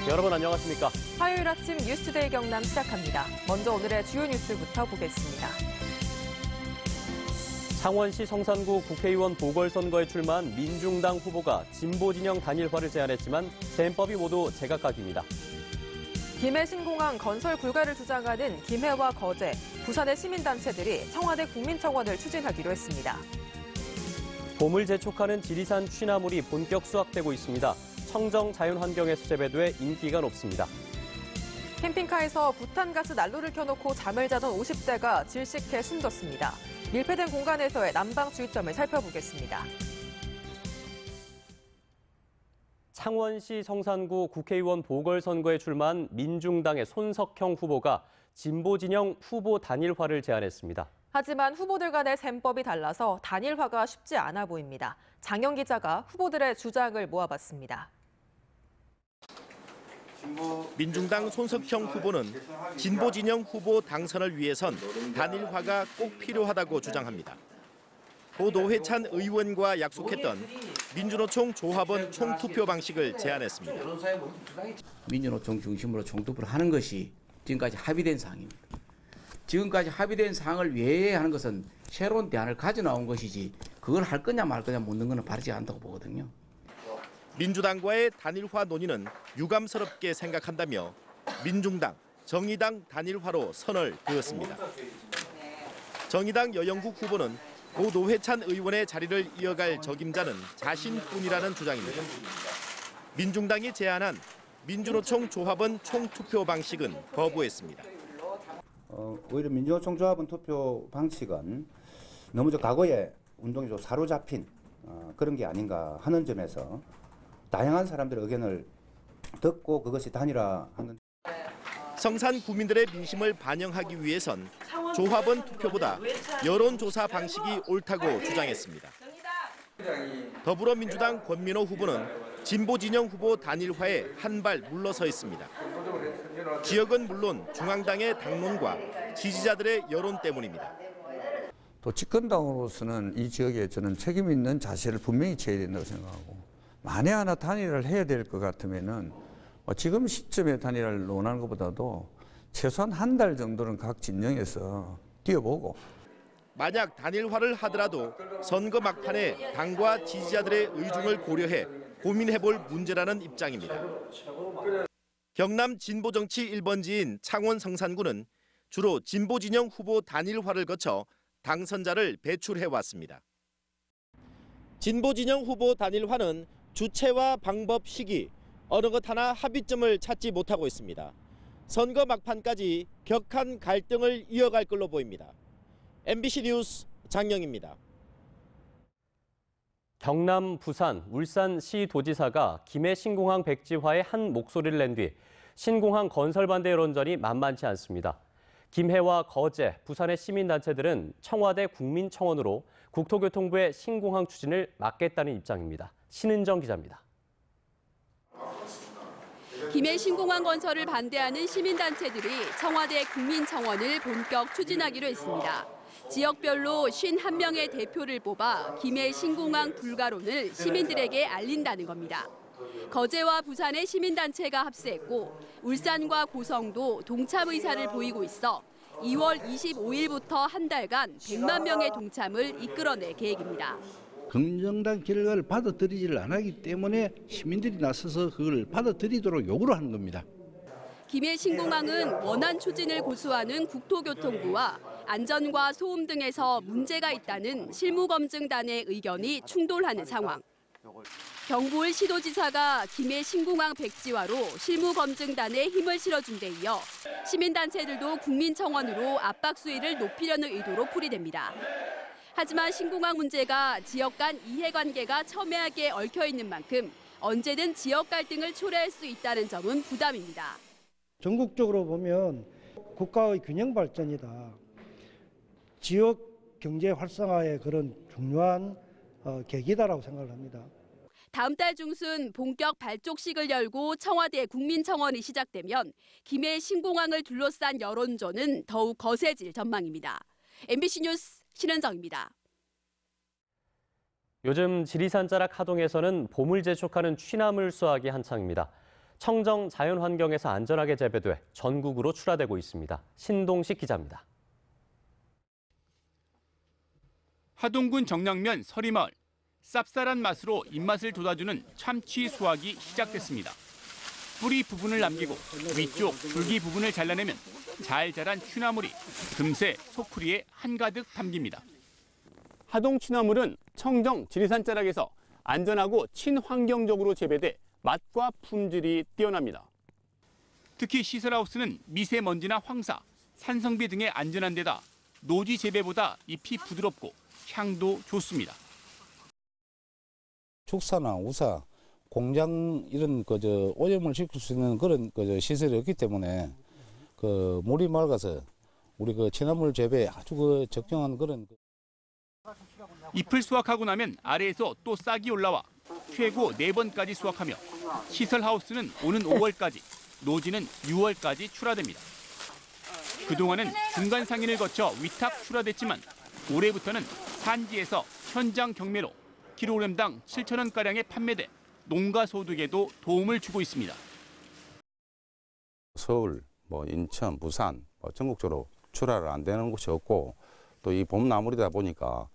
여러분 안녕하십니까? 화요일 아침 뉴스투데이 경남 시작합니다. 먼저 오늘의 주요 뉴스부터 보겠습니다. 창원시 성산구 국회의원 보궐선거에 출마한 민중당 후보가 진보 진영 단일화를 제안했지만 셈법이 모두 제각각입니다. 김해 신공항 건설 불가를 주장하는 김해와 거제, 부산의 시민단체들이 청와대 국민청원을 추진하기로 했습니다. 봄을 재촉하는 지리산 취나물이 본격 수확되고 있습니다. 청정 자연환경에서 재배돼 인기가 높습니다. 캠핑카에서 부탄가스 난로를 켜놓고 잠을 자던 50대가 질식해 숨졌습니다. 밀폐된 공간에서의 난방 주의점을 살펴보겠습니다. 창원시 성산구 국회의원 보궐선거에 출마한 민중당의 손석형 후보가 진보 진영 후보 단일화를 제안했습니다. 하지만 후보들 간의 셈법이 달라서 단일화가 쉽지 않아 보입니다. 장영 기자가 후보들의 주장을 모아봤습니다. 민중당 손석형 후보는 진보 진영 후보 당선을 위해선 단일화가 꼭 필요하다고 주장합니다. 고 노회찬 의원과 약속했던 민주노총 조합원 총투표 방식을 제안했습니다. 민주노총 중심으로 총투표를 하는 것이 지금까지 합의된 사항입니다. 지금까지 합의된 사항을 외회하는 것은 새로운 대안을 가져 나온 것이지 그걸 할 거냐 말 거냐 묻는 것은 바르지 않다고 보거든요. 민주당과의 단일화 논의는 유감스럽게 생각한다며 민중당, 정의당 단일화로 선을 그었습니다. 정의당 여영국 후보는 고 노회찬 의원의 자리를 이어갈 적임자는 자신뿐이라는 주장입니다. 민중당이 제안한 민주노총 조합원 총투표 방식은 거부했습니다. 오히려 민주노총 조합원 투표 방식은 너무 과거에 운동이 좀 사로잡힌 그런 게 아닌가 하는 점에서 다양한 사람들의 의견을 듣고 그것이 단일화하는. 성산 구민들의 민심을 반영하기 위해선 조합원 투표보다 여론조사 방식이 옳다고 주장했습니다. 더불어민주당 권민호 후보는 진보 진영 후보 단일화에 한 발 물러서 있습니다. 지역은 물론 중앙당의 당론과 지지자들의 여론 때문입니다. 또 집권당으로서는 이 지역에 저는 책임 있는 자세를 분명히 취해야 된다고 생각하고, 만에 하나 단일화를 해야 될 것 같으면은 지금 시점에 단일화를 논하는 것보다도 최소한 한 달 정도는 각 진영에서 뛰어보고. 만약 단일화를 하더라도 선거 막판에 당과 지지자들의 의중을 고려해 고민해볼 문제라는 입장입니다. 경남 진보정치 1번지인 창원 성산구는 주로 진보 진영 후보 단일화를 거쳐 당선자를 배출해왔습니다. 진보 진영 후보 단일화는 주체와 방법, 시기, 어느 것 하나 합의점을 찾지 못하고 있습니다. 선거 막판까지 격한 갈등을 이어갈 걸로 보입니다. MBC 뉴스 장영입니다. 경남, 부산, 울산 시도지사가 김해 신공항 백지화에 한 목소리를 낸 뒤 신공항 건설 반대 여론전이 만만치 않습니다. 김해와 거제, 부산의 시민단체들은 청와대 국민청원으로 국토교통부의 신공항 추진을 막겠다는 입장입니다. 신은정 기자입니다. 김해 신공항 건설을 반대하는 시민단체들이 청와대 국민청원을 본격 추진하기로 했습니다. 지역별로 51명의 대표를 뽑아 김해 신공항 불가론을 시민들에게 알린다는 겁니다. 거제와 부산의 시민단체가 합세했고 울산과 고성도 동참 의사를 보이고 있어 2월 25일부터 한 달간 100만 명의 동참을 이끌어낼 계획입니다. 검증된 결과를 받아들이지를 않기 때문에 시민들이 나서서 그걸 받아들이도록 요구를 하는 겁니다. 김해 신공항은 원안 추진을 고수하는 국토교통부와 안전과 소음 등에서 문제가 있다는 실무검증단의 의견이 충돌하는 상황. 경부을 시도지사가 김해 신공항 백지화로 실무검증단에 힘을 실어준 데 이어 시민단체들도 국민청원으로 압박 수위를 높이려는 의도로 풀이됩니다. 하지만 신공항 문제가 지역 간 이해관계가 첨예하게 얽혀있는 만큼 언제든 지역 갈등을 초래할 수 있다는 점은 부담입니다. 전국적으로 보면 국가의 균형 발전이다. 지역 경제 활성화의 그런 중요한 계기다라고 생각을 합니다. 다음 달 중순 본격 발족식을 열고 청와대 국민청원이 시작되면 김해 신공항을 둘러싼 여론전은 더욱 거세질 전망입니다. MBC 뉴스 신은정입니다. 요즘 지리산 자락 하동에서는 봄을 재촉하는 취나물 수확이 한창입니다. 청정 자연 환경에서 안전하게 재배돼 전국으로 출하되고 있습니다. 신동식 기자입니다. 하동군 정량면 서리마을. 쌉쌀한 맛으로 입맛을 돋아주는 참치 수확이 시작됐습니다. 뿌리 부분을 남기고 위쪽 줄기 부분을 잘라내면 잘 자란 취나물이 금세 소쿠리에 한가득 담깁니다. 하동 취나물은 청정 지리산 자락에서 안전하고 친환경적으로 재배돼 맛과 품질이 뛰어납니다. 특히 시설하우스는 미세먼지나 황사, 산성비 등의 안전한 데다 노지 재배보다 잎이 부드럽고 향도 좋습니다. 축사나 우사, 공장 이런 오염을 시킬 수 있는 그런 시설이 없기 때문에 물이 맑아서 우리 취나물 재배에 아주 적정한 그런. 잎을 수확하고 나면 아래에서 또 싹이 올라와 최고 4번까지 수확하며 시설 하우스는 오는 5월까지, 노지는 6월까지 출하됩니다. 그동안은 중간 상인을 거쳐 위탁 출하됐지만 올해부터는 산지에서 현장 경매로 킬로그램당 7,000원가량에 판매돼 농가 소득에도 도움을 주고 있습니다. 서울, 인천, 부산 전국적으로 출하를 안 되는 곳이 없고 또 이 봄나물이다 보니까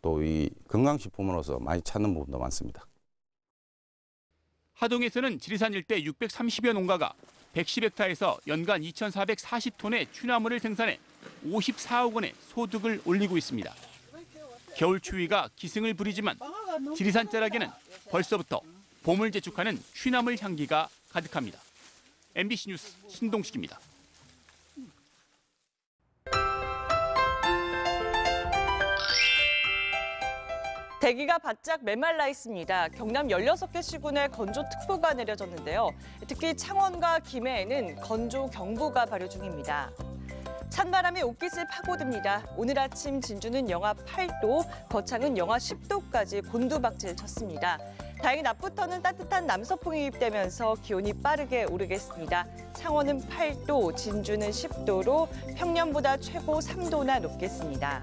또 이 건강식품으로서 많이 찾는 부분도 많습니다. 하동에서는 지리산 일대 630여 농가가 110헥타에서 연간 2,440톤의 취나물을 생산해 54억 원의 소득을 올리고 있습니다. 겨울 추위가 기승을 부리지만 지리산 자락에는 벌써부터 봄을 재촉하는 취나물 향기가 가득합니다. MBC 뉴스 신동식입니다. 대기가 바짝 메말라 있습니다. 경남 16개 시군에 건조특보가 내려졌는데요. 특히 창원과 김해에는 건조경보가 발효 중입니다. 찬바람이 옷깃을 파고듭니다. 오늘 아침 진주는 영하 8도, 거창은 영하 10도까지 곤두박질 쳤습니다. 다행히 낮부터는 따뜻한 남서풍이 유입되면서 기온이 빠르게 오르겠습니다. 창원은 8도, 진주는 10도로 평년보다 최고 3도나 높겠습니다.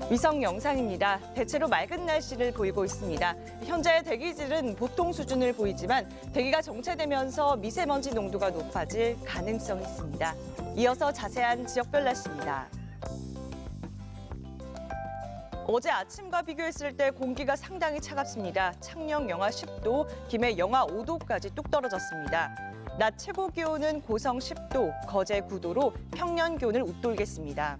위성 영상입니다. 대체로 맑은 날씨를 보이고 있습니다. 현재 대기질은 보통 수준을 보이지만 대기가 정체되면서 미세먼지 농도가 높아질 가능성이 있습니다. 이어서 자세한 지역별 날씨입니다. 어제 아침과 비교했을 때 공기가 상당히 차갑습니다. 창녕 영하 10도, 김해 영하 5도까지 뚝 떨어졌습니다. 낮 최고 기온은 고성 10도, 거제 9도로 평년 기온을 웃돌겠습니다.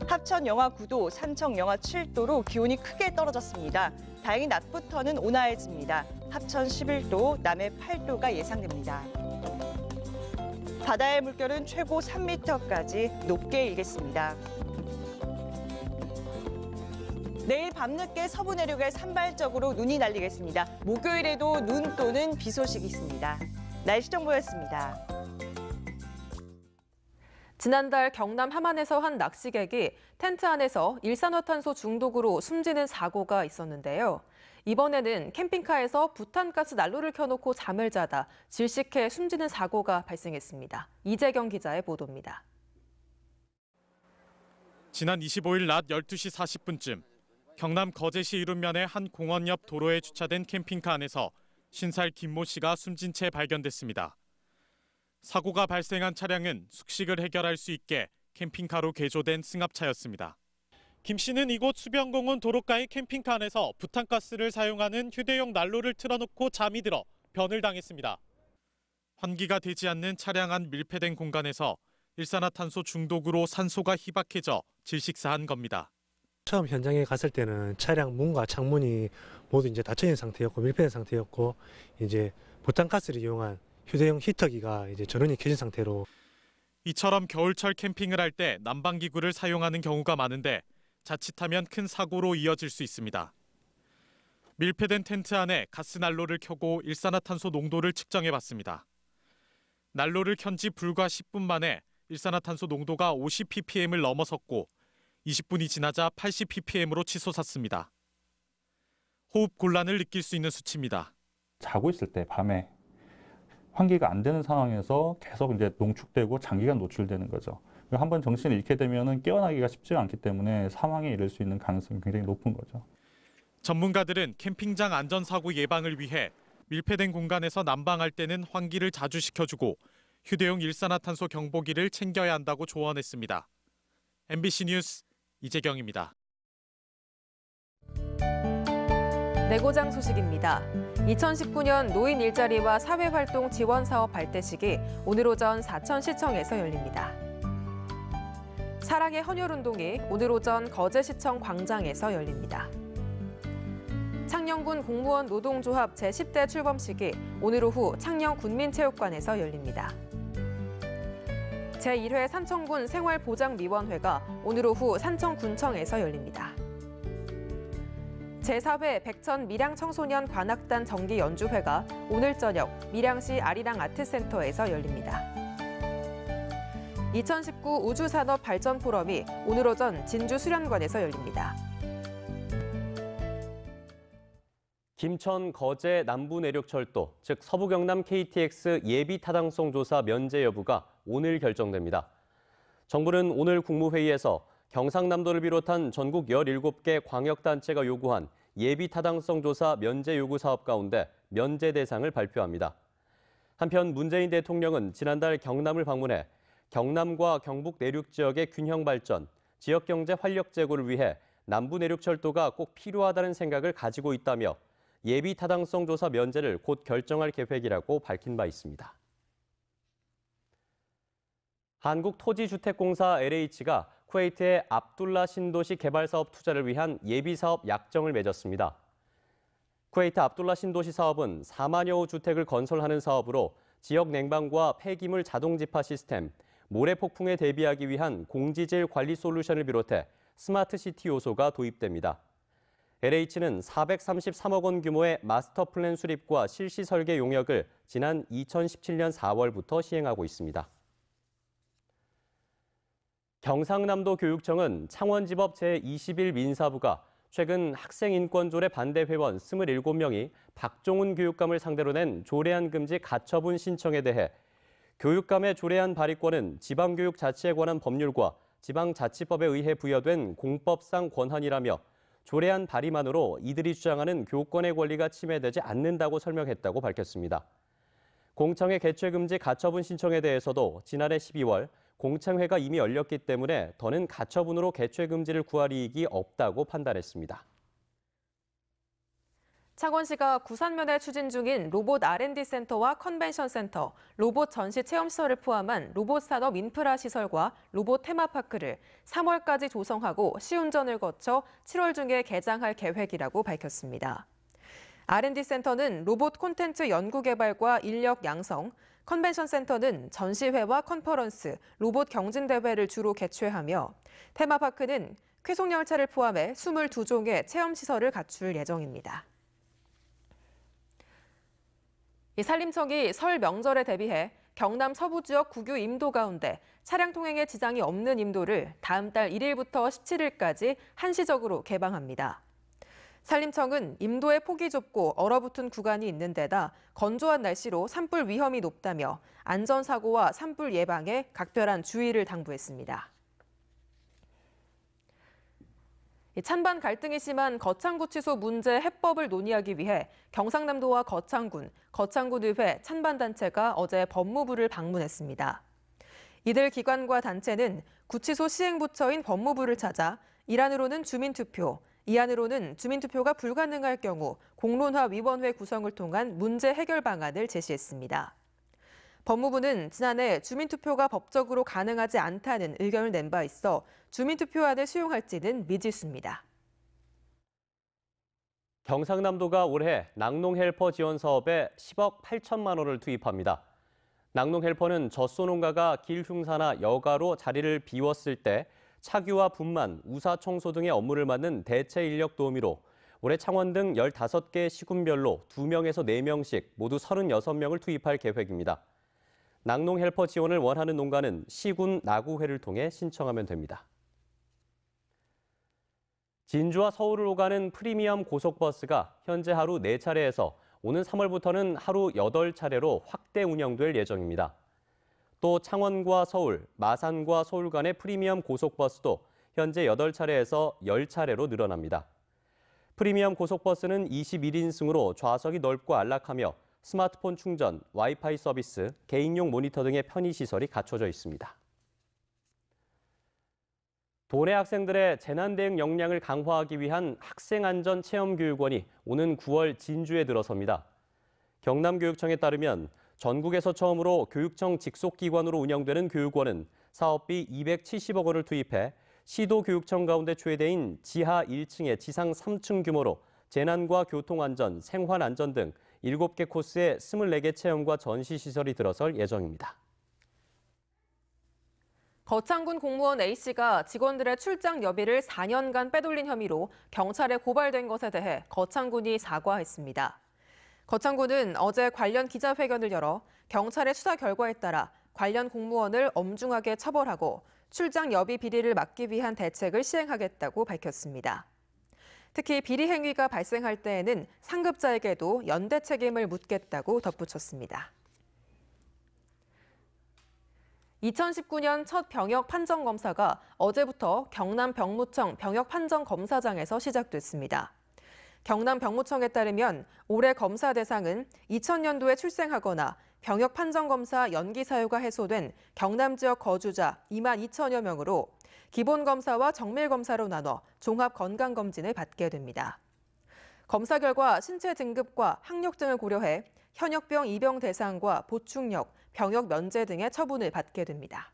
합천 영하 9도, 산청 영하 7도로 기온이 크게 떨어졌습니다. 다행히 낮부터는 온화해집니다. 합천 11도, 남해 8도가 예상됩니다. 바다의 물결은 최고 3m까지 높게 일겠습니다. 내일 밤늦게 서부 내륙에 산발적으로 눈이 날리겠습니다. 목요일에도 눈 또는 비 소식이 있습니다. 날씨 정보였습니다. 지난달 경남 함안에서 한 낚시객이 텐트 안에서 일산화탄소 중독으로 숨지는 사고가 있었는데요. 이번에는 캠핑카에서 부탄가스 난로를 켜놓고 잠을 자다 질식해 숨지는 사고가 발생했습니다. 이재경 기자의 보도입니다. 지난 25일 낮 12시 40분쯤 경남 거제시 이룸면의 한 공원 옆 도로에 주차된 캠핑카 안에서 50살 김모 씨가 숨진 채 발견됐습니다. 사고가 발생한 차량은 숙식을 해결할 수 있게 캠핑카로 개조된 승합차였습니다. 김 씨는 이곳 수변공원 도로가의 캠핑카 안에서 부탄가스를 사용하는 휴대용 난로를 틀어놓고 잠이 들어 변을 당했습니다. 환기가 되지 않는 차량 안 밀폐된 공간에서 일산화탄소 중독으로 산소가 희박해져 질식사한 겁니다. 처음 현장에 갔을 때는 차량 문과 창문이 모두 이제 닫혀 있는 상태였고 밀폐된 상태였고 이제 부탄가스를 이용한 휴대용 히터기가 이제 전원이 켜진 상태로. 이처럼 겨울철 캠핑을 할 때 난방기구를 사용하는 경우가 많은데 자칫하면 큰 사고로 이어질 수 있습니다. 밀폐된 텐트 안에 가스 난로를 켜고 일산화탄소 농도를 측정해봤습니다. 난로를 켠 지 불과 10분 만에 일산화탄소 농도가 50ppm을 넘어섰고 20분이 지나자 80ppm으로 치솟았습니다. 호흡 곤란을 느낄 수 있는 수치입니다. 자고 있을 때 밤에 환기가 안 되는 상황에서 계속 이제 농축되고 장기간 노출되는 거죠. 한번 정신을 잃게 되면은 깨어나기가 쉽지가 않기 때문에 사망에 이를 수 있는 가능성이 굉장히 높은 거죠. 전문가들은 캠핑장 안전사고 예방을 위해 밀폐된 공간에서 난방할 때는 환기를 자주 시켜주고 휴대용 일산화탄소 경보기를 챙겨야 한다고 조언했습니다. MBC 뉴스 이재경입니다. 내고장 소식입니다. 2019년 노인 일자리와 사회활동 지원 사업 발대식이 오늘 오전 사천시청에서 열립니다. 사랑의 헌혈운동이 오늘 오전 거제시청 광장에서 열립니다. 창녕군 공무원 노동조합 제10대 출범식이 오늘 오후 창녕 군민체육관에서 열립니다. 제1회 산청군 생활보장위원회가 오늘 오후 산청군청에서 열립니다. 제4회 백천 밀양청소년 관악단 정기연주회가 오늘 저녁 밀양시 아리랑 아트센터에서 열립니다. 2019 우주산업발전포럼이 오늘 오전 진주수련관에서 열립니다. 김천 거제 남부내륙철도, 즉 서부경남 KTX 예비타당성 조사 면제 여부가 오늘 결정됩니다. 정부는 오늘 국무회의에서 경상남도를 비롯한 전국 17개 광역단체가 요구한 예비타당성 조사 면제 요구 사업 가운데 면제 대상을 발표합니다. 한편 문재인 대통령은 지난달 경남을 방문해 경남과 경북 내륙 지역의 균형 발전, 지역 경제 활력 제고를 위해 남부내륙철도가 꼭 필요하다는 생각을 가지고 있다며 예비타당성 조사 면제를 곧 결정할 계획이라고 밝힌 바 있습니다. 한국토지주택공사 LH가 쿠웨이트의 압둘라 신도시 개발 사업 투자를 위한 예비사업 약정을 맺었습니다. 쿠웨이트 압둘라 신도시 사업은 4만여 호 주택을 건설하는 사업으로 지역 냉방과 폐기물 자동 지파 시스템, 모래 폭풍에 대비하기 위한 공지질 관리 솔루션을 비롯해 스마트 시티 요소가 도입됩니다. LH는 433억 원 규모의 마스터 플랜 수립과 실시 설계 용역을 지난 2017년 4월부터 시행하고 있습니다. 경상남도 교육청은 창원지법 제21 민사부가 최근 학생인권조례 반대 회원 27명이 박종훈 교육감을 상대로 낸 조례안 금지 가처분 신청에 대해 교육감의 조례안 발의권은 지방교육자치에 관한 법률과 지방자치법에 의해 부여된 공법상 권한이라며 조례안 발의만으로 이들이 주장하는 교권의 권리가 침해되지 않는다고 설명했다고 밝혔습니다. 공청회 개최 금지 가처분 신청에 대해서도 지난해 12월 공청회가 이미 열렸기 때문에 더는 가처분으로 개최 금지를 구할 이익이 없다고 판단했습니다. 창원시가 구산면에 추진 중인 로봇 R&D 센터와 컨벤션 센터, 로봇 전시 체험시설을 포함한 로봇 산업 인프라 시설과 로봇 테마파크를 3월까지 조성하고 시운전을 거쳐 7월 중에 개장할 계획이라고 밝혔습니다. R&D 센터는 로봇 콘텐츠 연구 개발과 인력 양성, 컨벤션 센터는 전시회와 컨퍼런스, 로봇 경진대회를 주로 개최하며 테마파크는 쾌속열차를 포함해 22종의 체험시설을 갖출 예정입니다. 산림청이 설 명절에 대비해 경남 서부 지역 국유 임도 가운데 차량 통행에 지장이 없는 임도를 다음 달 1일부터 17일까지 한시적으로 개방합니다. 산림청은 임도의 폭이 좁고 얼어붙은 구간이 있는 데다 건조한 날씨로 산불 위험이 높다며 안전사고와 산불 예방에 각별한 주의를 당부했습니다. 찬반 갈등이 심한 거창구치소 문제 해법을 논의하기 위해 경상남도와 거창군의회 찬반단체가 어제 법무부를 방문했습니다. 이들 기관과 단체는 구치소 시행부처인 법무부를 찾아 일안으로는 주민투표, 이안으로는 주민투표가 불가능할 경우 공론화위원회 구성을 통한 문제 해결 방안을 제시했습니다. 법무부는 지난해 주민투표가 법적으로 가능하지 않다는 의견을 낸 바 있어 주민투표안을 수용할지는 미지수입니다. 경상남도가 올해 낙농헬퍼 지원 사업에 10억 8천만 원을 투입합니다. 낙농헬퍼는 젖소농가가 길 흉사나 여가로 자리를 비웠을 때 차규와 분만, 우사 청소 등의 업무를 맡는 대체 인력 도우미로 올해 창원 등 15개 시군별로 2명에서 4명씩 모두 36명을 투입할 계획입니다. 낙농 헬퍼 지원을 원하는 농가는 시군 나구회를 통해 신청하면 됩니다. 진주와 서울을 오가는 프리미엄 고속버스가 현재 하루 4차례에서 오는 3월부터는 하루 8차례로 확대 운영될 예정입니다. 또 창원과 서울, 마산과 서울 간의 프리미엄 고속버스도 현재 8차례에서 10차례로 늘어납니다. 프리미엄 고속버스는 21인승으로 좌석이 넓고 안락하며 스마트폰 충전, 와이파이 서비스, 개인용 모니터 등의 편의시설이 갖춰져 있습니다. 도내 학생들의 재난 대응 역량을 강화하기 위한 학생안전체험교육원이 오는 9월 진주에 들어섭니다. 경남교육청에 따르면 전국에서 처음으로 교육청 직속기관으로 운영되는 교육원은 사업비 270억 원을 투입해 시도교육청 가운데 최대인 지하 1층에 지상 3층 규모로 재난과 교통안전, 생활안전 등 7개 코스에 24개 체험과 전시시설이 들어설 예정입니다. 거창군 공무원 A씨가 직원들의 출장 여비를 4년간 빼돌린 혐의로 경찰에 고발된 것에 대해 거창군이 사과했습니다. 거창군은 어제 관련 기자회견을 열어 경찰의 수사 결과에 따라 관련 공무원을 엄중하게 처벌하고 출장 여비 비리를 막기 위한 대책을 시행하겠다고 밝혔습니다. 특히 비리 행위가 발생할 때에는 상급자에게도 연대 책임을 묻겠다고 덧붙였습니다. 2019년 첫 병역 판정 검사가 어제부터 경남 병무청 병역 판정 검사장에서 시작됐습니다. 경남 병무청에 따르면 올해 검사 대상은 2000년도에 출생하거나 병역 판정 검사 연기 사유가 해소된 경남 지역 거주자 2만 2천여 명으로 기본 검사와 정밀 검사로 나눠 종합 건강 검진을 받게 됩니다. 검사 결과 신체 등급과 학력 등을 고려해 현역병 입영 대상과 보충력, 병역 면제 등의 처분을 받게 됩니다.